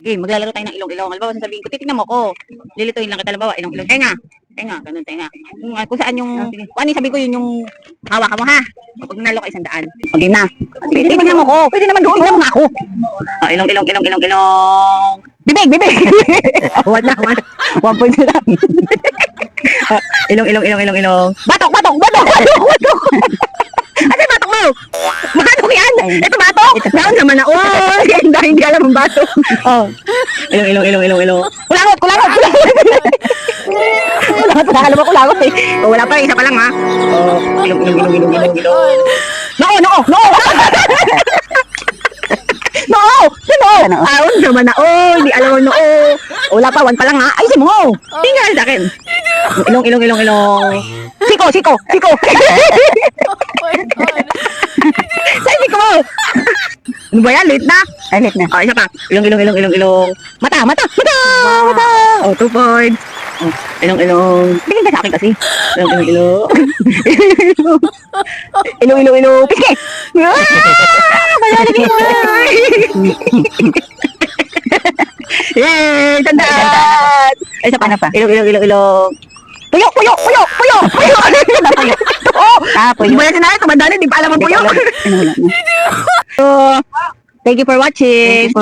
Okay, maglalaro tayo ng ilong-ilong. Halimbawa, sasabihin ko, titignan mo ko. Lilituin lang kita. Halimbawa, ilong-ilong. Tenga. Tenga, ganun, tenga. Kung saan yung, kung ano yung sabi ko, yun yung hawakan mo, ha? Pag nalo ka 100. Okay na. Titignan mo ko. Pwede naman doon. Tignan mo nga ako. Ilong-ilong. Bibig, bibig. Wala, wala. 1 point na lang. Ilong. Batok. Ano yung batok mo? Batok yan! Ito batok? Naon naman na. Uy! Hindi alam ang batok. Oh. Ilong. Kulangot. Alam mo kulangot eh. Oh, wala pa. Isa pa lang ha. Oh. Ilong. Noo! Aon naman na. Oh, hindi alam mo noo. Wala pa. 1 pa lang ha. Ayusin mo. Tingnan sa akin. Ilong. Siko. Sabi ko mo. Ano ba yan? Late na? Ay, late na. Isa pa. Ilong. Mata. Oh, 2 points. Oh, ilong. Tingin ka sa akin kasi. Ilong. Piske! Malalagay mo. Yay! Tandaan! Ay, isa pa. Ilong. Puyo! Oo! Puyo. Iba na sinabi, tumanda na, di pa alam ang puyo. So, thank you for watching.